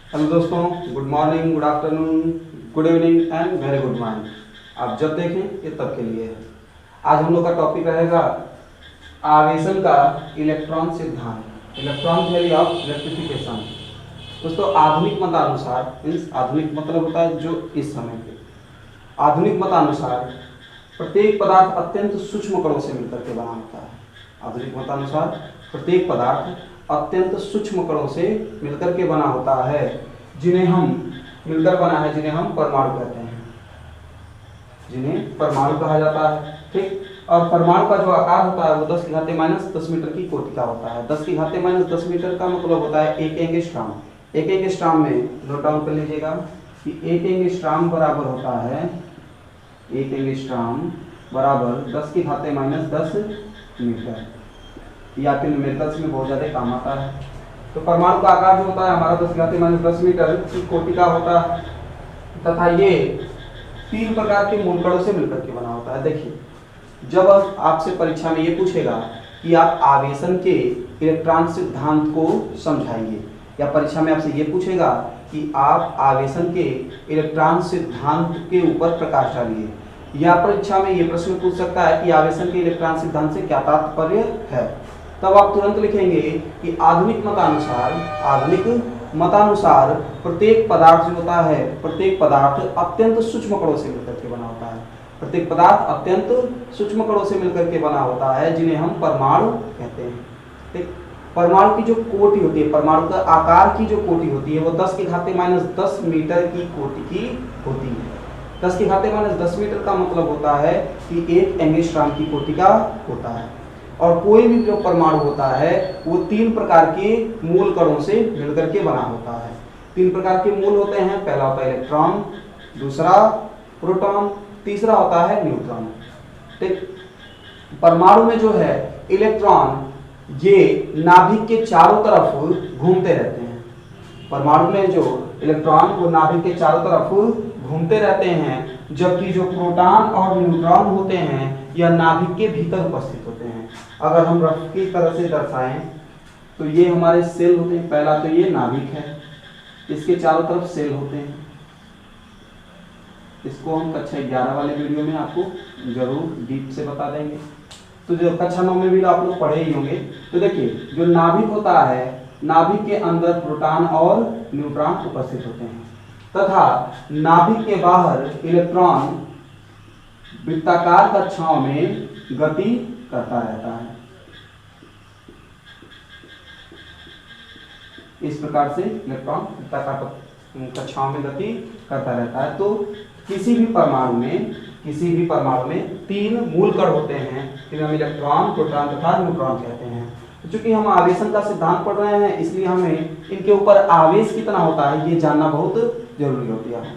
Hello दोस्तों, good morning, good afternoon, good evening and very good morning. आप जब देखें ये तब के लिए है। आज हम लोग का टॉपिक रहेगा आवेशन का इलेक्ट्रॉन सिद्धांत, इलेक्ट्रॉन थ्योरी ऑफ इलेक्ट्रिफिकेशन। दोस्तों, आधुनिक मतानुसार, मीन्स आधुनिक मतलब होता है जो इस समय के, आधुनिक मतानुसार प्रत्येक पदार्थ अत्यंत सूक्ष्म कणों से मिलकर के बना होता है। आधुनिक मतानुसार प्रत्येक पदार्थ अत्यंत सूक्ष्म कणों से मिलकर के बना होता है, जिन्हें हम परमाणु कहते हैं, जिन्हें परमाणु कहा जाता है। ठीक, और परमाणु का जो आकार होता है वो 10⁻⁻10 मीटर की कोटि का होता है। 10⁻10 मीटर का मतलब होता है एक एंगस्ट्रॉम। एक एंगस्ट्रॉम में नोट डाउन कर लीजिएगा कि एक एंगस्ट्रॉम बराबर होता है, एक एंगस्ट्रॉम बराबर 10⁻10 मीटर। ये आपके न्यूमेरिकल्स में बहुत ज़्यादा काम आता है। तो परमाणु का आकार जो होता है हमारा 10⁻10 मीटर की कोटि का होता है, तथा ये 3 प्रकार के मूल कणों से मिलकर के बना होता है। देखिए, जब आपसे परीक्षा में ये पूछेगा कि आप आवेशन के इलेक्ट्रॉन सिद्धांत को समझाइए, या परीक्षा में आपसे ये पूछेगा कि आप आवेशन के इलेक्ट्रॉन सिद्धांत के ऊपर प्रकाश डालिए, या परीक्षा में ये प्रश्न पूछ सकता है कि आवेशन के इलेक्ट्रॉन सिद्धांत से क्या तात्पर्य है, तब आप तुरंत लिखेंगे कि आधुनिक मतानुसार प्रत्येक पदार्थ जो होता है, प्रत्येक पदार्थ अत्यंत सूक्ष्म कणों से मिलकर के बना होता है। प्रत्येक पदार्थ अत्यंत सूक्ष्म कणों से मिलकर के बना होता है, जिन्हें हम परमाणु कहते हैं। ठीक, परमाणु की जो कोटि होती है, परमाणु का आकार की जो कोटि होती है वो 10⁻10 मीटर की कोटि की होती है। 10⁻10 मीटर का मतलब होता है कि एक एंगस्ट्रॉम की कोटि का होता है। और कोई भी जो परमाणु होता है वो 3 प्रकार के मूल कणों से मिलकर के बना होता है। 3 प्रकार के मूल होते हैं। पहला होता है इलेक्ट्रॉन, दूसरा प्रोटॉन, तीसरा होता है न्यूट्रॉन। ठीक, परमाणु में जो है इलेक्ट्रॉन ये नाभिक के चारों तरफ घूमते रहते हैं। परमाणु में जो इलेक्ट्रॉन वो नाभिक के चारों तरफ घूमते रहते हैं, जबकि जो प्रोटॉन और न्यूट्रॉन होते हैं यह नाभिक के भीतर उपस्थित होते हैं। अगर हम रफ की तरह से दर्शाएं तो ये हमारे सेल होते हैं। पहला तो ये नाभिक है, इसके चारों तरफ सेल होते हैं। इसको हम कक्षा 11 वाले वीडियो में आपको जरूर डीप से बता देंगे। तो जो कक्षा 9 में भी आप लोग पढ़े ही होंगे। तो देखिए, जो नाभिक होता है, नाभिक के अंदर प्रोटॉन और न्यूट्रॉन उपस्थित होते हैं, तथा नाभिक के बाहर इलेक्ट्रॉन वृत्ताकार कक्षाओं में गति करता रहता है। इस प्रकार से इलेक्ट्रॉन वृत्ताकार कक्षाओं में गति करता रहता है। तो किसी भी परमाणु में 3 मूल कण होते हैं, जिन्हें हम इलेक्ट्रॉन, प्रोटॉन तथा न्यूट्रॉन कहते हैं। चूंकि हम आवेशन का सिद्धांत पढ़ रहे हैं, इसलिए हमें इनके ऊपर आवेश कितना होता है ये जानना बहुत जरूरी होता है।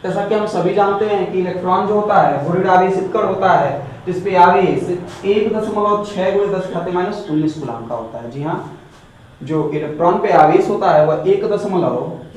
जैसा कि हम सभी जानते हैं कि इलेक्ट्रॉन जो होता है वो ऋण आवेशित कण होता है, जिसपे आवेश 1.6 × 10⁻19 कूलम का होता है। जी हाँ, जो इलेक्ट्रॉन पे आवेश होता है वह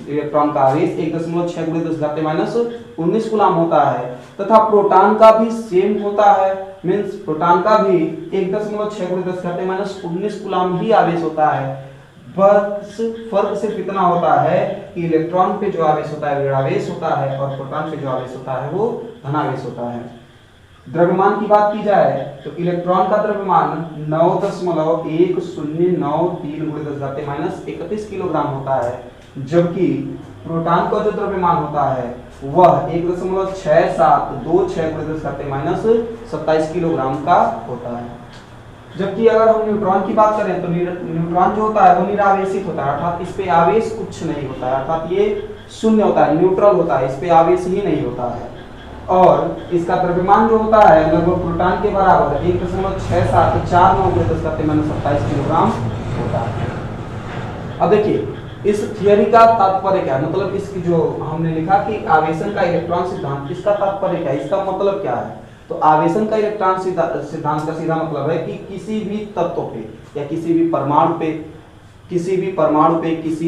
इलेक्ट्रॉन का आवेश 1.6 × 10⁻19 कूलम होता है, तथा प्रोटॉन का भी सेम होता है। मीन्स प्रोटॉन का भी 1.6 × 10⁻19 कूलम ही आवेश होता है। बस फर्क सिर्फ इतना होता है कि इलेक्ट्रॉन पे जो आवेश होता है ऋणावेश होता है, और प्रोटॉन पे जो आवेश होता है वो धनावेश होता है। द्रव्यमान की बात की जाए तो इलेक्ट्रॉन का द्रव्यमान 9.1093 × 10⁻31 किलोग्राम होता है, जबकि प्रोटॉन का जो द्रव्यमान होता है वह 1.6726 × 10⁻27 किलोग्राम का होता है। जबकि अगर हम न्यूट्रॉन की बात करें तो न्यूट्रॉन जो होता है वो निरावेशित होता है, अर्थात इस पे आवेश कुछ नहीं होता है, अर्थात ये शून्य होता है, न्यूट्रल होता है, इस पे आवेश ही नहीं होता है। और इसका द्रव्यमान जो होता है लगभग प्रोटॉन के बराबर 1.6749 × 10⁻27 किलोग्राम होता है। अब देखिए, इस थियरी का तात्पर्य क्या है, मतलब इसकी जो हमने लिखा कि आवेशन का इलेक्ट्रॉन सिद्धांत, इसका तात्पर्य क्या है, इसका मतलब क्या है। तो आवेशन का इलेक्ट्रॉन सिद्धांत का सीधा मतलब है कि किसी भी तत्व पे या किसी भी परमाणु पे, किसी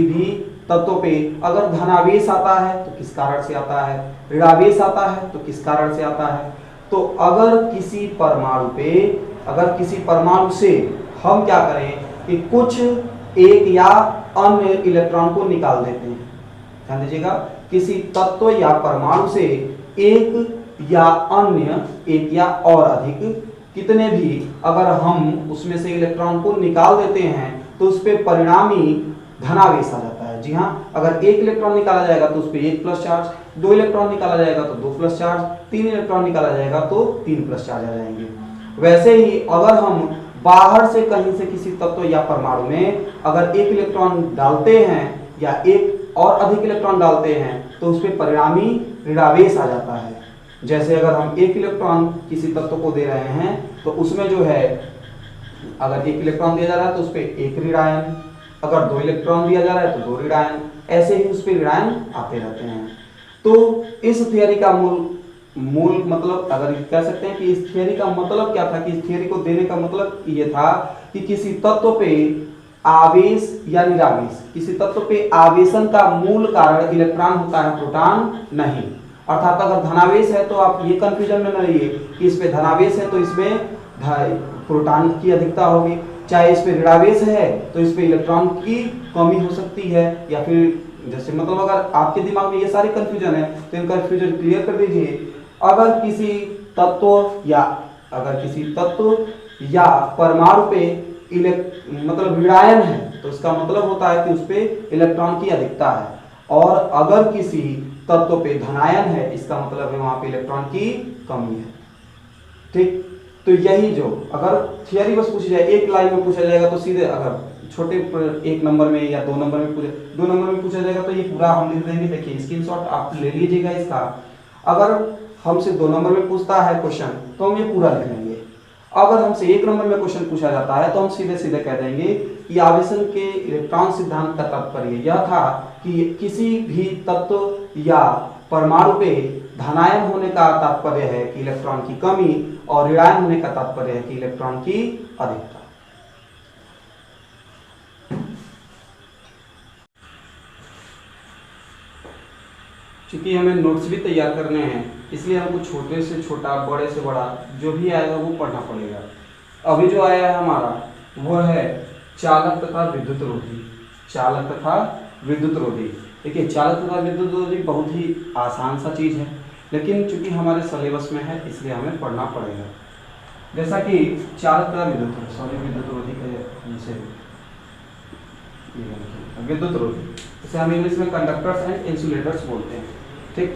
भी तत्व पे अगर धनावेश आता है तो किस कारण से आता है, ऋणावेश आता है तो किस कारण से आता है। तो अगर किसी परमाणु से हम क्या करें कि कुछ एक या अन्य इलेक्ट्रॉन को निकाल देते हैं, ध्यान दीजिएगा, किसी तत्व या परमाणु से एक या अन्य, एक या और अधिक, कितने भी अगर हम उसमें से इलेक्ट्रॉन को निकाल देते हैं तो उस पर परिणामी धनावेश आ जाता है। जी हाँ, अगर एक इलेक्ट्रॉन निकाला जाएगा तो उस पर 1 प्लस चार्ज, 2 इलेक्ट्रॉन निकाला जाएगा तो 2 प्लस चार्ज, 3 इलेक्ट्रॉन निकाला जाएगा तो 3 प्लस चार्ज आ जाएंगे। वैसे ही अगर हम बाहर से कहीं से किसी तत्व या परमाणु में अगर एक इलेक्ट्रॉन डालते हैं या एक और अधिक इलेक्ट्रॉन डालते हैं तो उस पर परिणामी ऋणावेश आ जाता है। जैसे अगर हम एक इलेक्ट्रॉन किसी तत्व को दे रहे हैं तो उसमें जो है अगर एक इलेक्ट्रॉन दिया जा रहा है तो उस पर एक ऋण आयन, अगर 2 इलेक्ट्रॉन दिया जा रहा है तो 2 ऋण आयन, ऐसे ही उस पर ऋण आयन आते रहते हैं। तो इस थियरी का मूल मतलब अगर कह सकते हैं कि इस थियरी का मतलब क्या था, कि इस थियरी को देने का मतलब ये था कि किसी तत्व पे आवेश या निरावेश, किसी तत्व पे आवेशन का मूल कारण इलेक्ट्रॉन होता है, प्रोटॉन नहीं। अर्थात अगर धनावेश है तो आप ये कंफ्यूजन में न रहिए कि इस पे धनावेश है तो इसमें प्रोटॉन की अधिकता होगी, चाहे इस पे ऋणावेश है तो इस पे इलेक्ट्रॉन की कमी हो सकती है, या फिर जैसे मतलब अगर आपके दिमाग में ये सारे कंफ्यूजन है तो इन कंफ्यूजन क्लियर कर दीजिए। अगर किसी तत्व या परमाणु पे मतलब ऋणायन है तो इसका मतलब होता है कि उस पे इलेक्ट्रॉन की अधिकता है, और अगर किसी तत्व पे धनायन है इसका मतलब है वहां पे इलेक्ट्रॉन की कमी है। ठीक, तो यही जो अगर थियरी बस पूछी जाए, एक लाइन में पूछा जाएगा तो सीधे, अगर छोटे 1 नंबर में या 2 नंबर में 2 नंबर में पूछा जाएगा तो ये पूरा हम लिख देंगे। देखिए स्क्रीनशॉट आप ले लीजिएगा इसका। अगर हमसे 2 नंबर में पूछता है क्वेश्चन तो हम ये पूरा लिख लेंगे। अगर हमसे 1 नंबर में क्वेश्चन पूछा जाता है तो हम सीधे सीधे कह देंगे कि आवेशन के इलेक्ट्रॉन सिद्धांत का तात्पर्य यह था कि किसी भी तत्व या परमाणु पे धनायन होने का तात्पर्य है कि इलेक्ट्रॉन की कमी, और ऋणायन होने का तात्पर्य है कि इलेक्ट्रॉन की अधिकता। चूंकि हमें नोट्स भी तैयार करने हैं इसलिए हमको छोटे से छोटा, बड़े से बड़ा जो भी आएगा वो पढ़ना पड़ेगा। अभी जो आया है हमारा वो है चालक तथा विद्युत रोधी। चालक तथा विद्युत रोधी, देखिए चालक तथा विद्युत रोधी बहुत ही आसान सा चीज है, लेकिन चूंकि हमारे सिलेबस में है इसलिए हमें पढ़ना पड़ेगा। जैसा कि चालक तथा विद्युत रोधी विद्युत रोधी, इसे हम इंग्लिश में कंडक्टर्स एंड इंसुलेटर्स बोलते हैं। ठीक,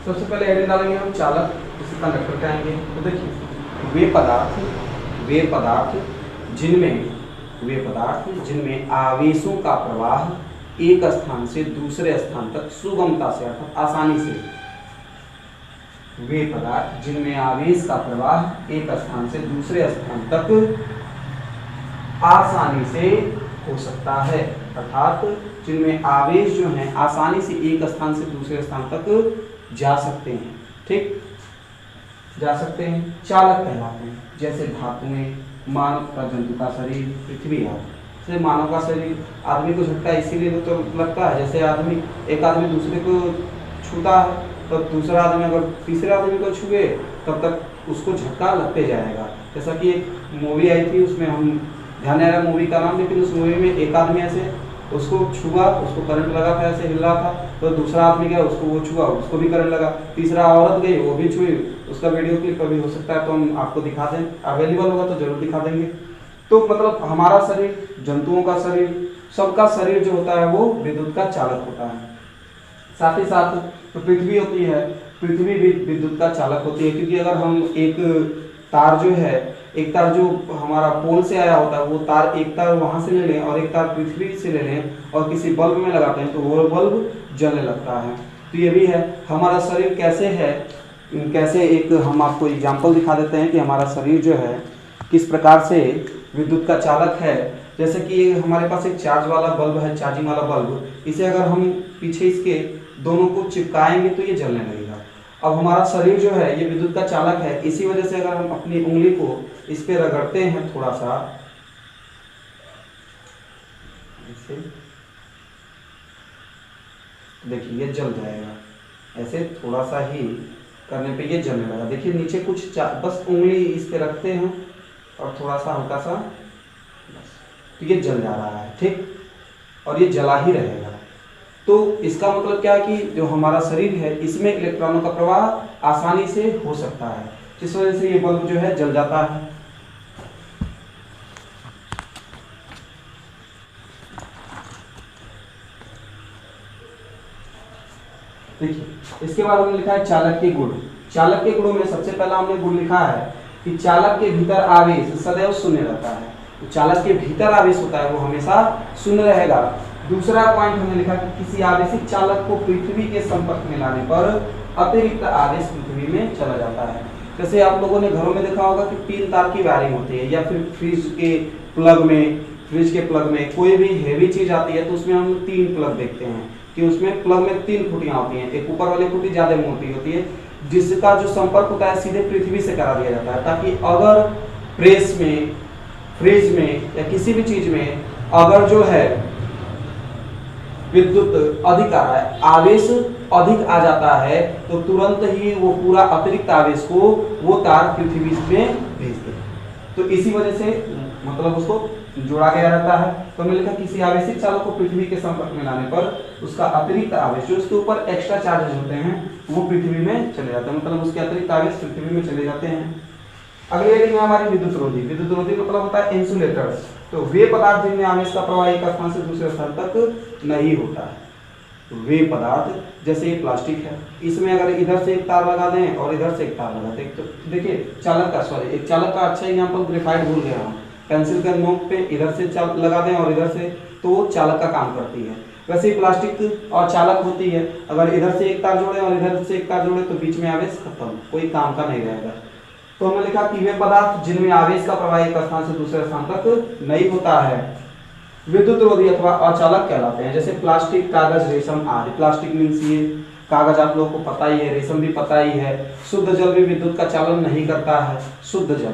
सबसे पहले हेडिंग डालेंगे हम चालक, इसे कंडक्टर कहेंगे। तो देखिए वे पदार्थ जिनमें आवेशों का प्रवाह एक स्थान से दूसरे स्थान तक सुगमता से अर्थात आसानी से, वे पदार्थ जिनमें आवेश का प्रवाह एक स्थान से दूसरे स्थान तक आसानी से हो सकता है, अर्थात जिनमें आवेश जो है आसानी से एक स्थान से दूसरे स्थान तक जा सकते हैं। ठीक, जा सकते हैं, चालक कहलाते हैं। जैसे धातुएं, मानव का जंतु का शरीर, पृथ्वी आदि। जैसे मानव का शरीर, आदमी को झटका इसीलिए तो लगता है, जैसे एक आदमी दूसरे को छूता है तो दूसरा आदमी अगर तीसरे आदमी को छुए तब तक उसको झटका लगते जाएगा। जैसा कि एक मूवी आई थी, उसमें हम ध्यान नहीं आ रहा मूवी का नाम, लेकिन उस मूवी में एक आदमी ऐसे उसको छुआ, उसको करंट लगा था, ऐसे हिल रहा था, तो दूसरा आदमी गया उसको वो छुआ, उसको भी करंट लगा, तीसरा औरत गई वो भी छुई, उसका वीडियो क्लिप अभी हो सकता है तो हम आपको दिखा दें, अवेलेबल होगा तो जरूर दिखा देंगे। तो मतलब हमारा शरीर, जंतुओं का शरीर, सबका शरीर जो होता है वो विद्युत का चालक होता है। साथ ही साथ तो पृथ्वी होती है, पृथ्वी भी विद्युत का चालक होती है, क्योंकि अगर हम एक तार जो हमारा पोल से आया होता है वो तार, एक तार वहां से ले लें और एक तार पृथ्वी से ले लें और किसी बल्ब में लगाते हैं तो वो बल्ब जलने लगता है। तो ये भी है हमारा शरीर कैसे है, कैसे एक हम आपको एग्जांपल दिखा देते हैं कि हमारा शरीर जो है किस प्रकार से विद्युत का चालक है। जैसे कि हमारे पास एक चार्ज वाला बल्ब है, चार्जिंग वाला बल्ब, इसे अगर हम पीछे इसके दोनों को चिपकाएंगे तो ये जलने लगेगा। अब हमारा शरीर जो है ये विद्युत का चालक है, इसी वजह से अगर हम अपनी उंगली को इस पे रगड़ते हैं थोड़ा सा, ऐसे देखिए ये जल जाएगा, ऐसे थोड़ा सा ही करने पे ये जलने लगा। देखिए नीचे कुछ बस उंगली इस पे रखते हैं और थोड़ा सा हल्का सा, बस तो ये जल जा रहा है। ठीक, और ये जला ही रहेगा। तो इसका मतलब क्या है कि जो हमारा शरीर है इसमें इलेक्ट्रॉनों का प्रवाह आसानी से हो सकता है, जिस वजह से ये बल्ब जो है जल जाता है। देखिए इसके बाद हमने लिखा है चालक के गुण। चालक के गुणों में सबसे पहला हमने गुण लिखा है कि चालक के भीतर आवेश सदैव शून्य रहता है। तो चालक के भीतर आवेश होता है वो हमेशा शून्य रहेगा। दूसरा पॉइंट हमने लिखा कि किसी आवेशित चालक को पृथ्वी के संपर्क में लाने पर अतिरिक्त आवेश पृथ्वी में चला जाता है। जैसे आप लोगों ने घरों में देखा होगा कि 3 तार की वायरिंग होती है, या फिर फ्रिज के प्लग में कोई भी हैवी चीज आती है तो उसमें हम 3 प्लग देखते हैं कि उसमें प्लग में 3 खुटियां होती हैं। एक ऊपर वाली खुटी ज्यादा मोटी होती है जिसका जो संपर्क होता है सीधे पृथ्वी से करा दिया जाता है, ताकि अगर प्रेस में, फ्रिज में या किसी भी चीज में अगर जो है विद्युत अधिक आ रहा है, आवेश अधिक आ जाता है, तो तुरंत ही वो पूरा अतिरिक्त आवेश को वो तार पृथ्वी में भेज दे। तो इसी वजह से मतलब उसको जोड़ा गया रहता है। तो हमने लिखा किसी आवेशित चालक को पृथ्वी के संपर्क में लाने पर उसका अतिरिक्त आवेश जो उसके ऊपर एक्स्ट्रा चार्जेस होते हैं वो पृथ्वी में चले जाते हैं, मतलब उसके अतिरिक्त आवेश पृथ्वी में चले जाते हैं। अगली हेडिंग है हमारी विद्युत रोधी। विद्युत रोधी मतलब होता है इंसुलेटर्स। तो वे पदार्थ जिनमें आवेश का प्रवाह एक स्थान से दूसरे स्थान तक नहीं होता है। तो वे पदार्थ जैसे ये प्लास्टिक है, इसमें अगर इधर से एक तार लगा दें और इधर से एक तार लगा दें, तो देखिए एक चालक का अच्छा एग्जाम्पल ग्रेफाइट भूल गया हूँ। पेंसिल का नोक पे इधर से लगा दें और इधर से, तो वो चालक का काम करती है। वैसे ही प्लास्टिक और चालक होती है, अगर इधर से एक तार जोड़े और इधर से एक तार जोड़े तो बीच में आवेश खत्म, कोई काम का नहीं रहेगा। तो हमने लिखा कि वे पदार्थ जिनमें आवेश का प्रवाह एक स्थान से दूसरे स्थान तक नहीं होता है विद्युत रोधी अथवा अचालक कहलाते हैं। जैसे प्लास्टिक, कागज, रेशम आदि। प्लास्टिक मीन्स ये कागज आप लोगों को पता ही है, रेशम भी पता ही है। शुद्ध जल भी विद्युत का चालन नहीं करता है, शुद्ध जल।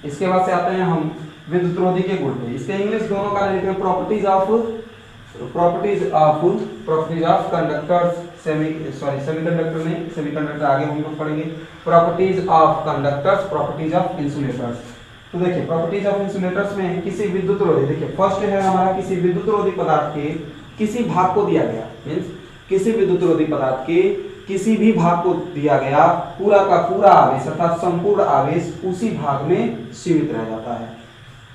इसके बाद से आते हैं हम विद्युत रोधी के गुण पे। इसके इंग्लिश दोनों का लिखते हैं प्रॉपर्टीज ऑफ कंडक्टर्स, सेमीकंडक्टर नहीं, सेमीकंडक्टर आगे हम लोग पढ़ेंगे। Properties of conductors, properties of insulators. तो देखिए प्रॉपर्टीज ऑफ इंसुलेटर्स में किसी विद्युत रोधी, देखिए फर्स्ट है हमारा किसी विद्युत रोधी पदार्थ के किसी भाग को दिया गया, मींस किसी विद्युत रोधी पदार्थ के किसी भी भाग को दिया गया पूरा का पूरा आवेश अर्थात संपूर्ण आवेश उसी भाग में सीमित रह जाता है।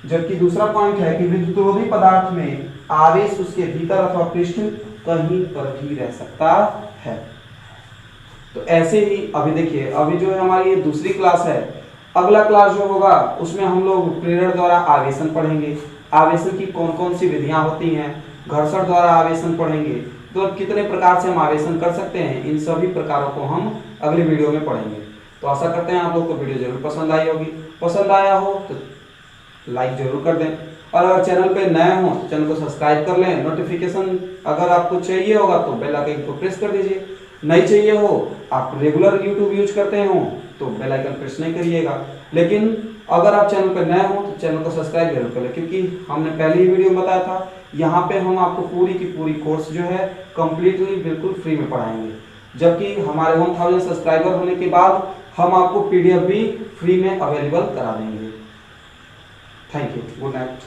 जबकि दूसरा पॉइंट है कि विद्युत रोधी पदार्थ में आवेश उसके भीतर अथवा पृष्ठ कहीं पर भी रह सकता है। तो ऐसे ही अभी देखिए, अभी जो है हमारी ये दूसरी क्लास है, अगला क्लास जो होगा उसमें हम लोग प्रेरण द्वारा आवेशन पढ़ेंगे। आवेशन की कौन कौन सी विधियां होती हैं, घर्षण द्वारा आवेशन पढ़ेंगे, तो कितने प्रकार से हम आवेशन कर सकते हैं, इन सभी प्रकारों को हम अगले वीडियो में पढ़ेंगे। तो आशा करते हैं आप लोग को वीडियो जरूर पसंद आई होगी। पसंद आया हो तो लाइक जरूर कर दें, और अगर चैनल पे नए हो तो चैनल को सब्सक्राइब कर लें। नोटिफिकेशन अगर आपको चाहिए होगा तो बेल आइकन को प्रेस कर दीजिए। नहीं चाहिए हो, आप रेगुलर यूट्यूब यूज करते हो तो बेल आइकन प्रेस नहीं करिएगा। लेकिन अगर आप चैनल पर नए हो तो चैनल को सब्सक्राइब जरूर करें, क्योंकि हमने पहली वीडियो में बताया था यहाँ पे हम आपको पूरी की पूरी कोर्स जो है कंप्लीटली बिल्कुल फ्री में पढ़ाएंगे। जबकि हमारे 1000 सब्सक्राइबर होने के बाद हम आपको PDF भी फ्री में अवेलेबल करा देंगे। Thank you, good night.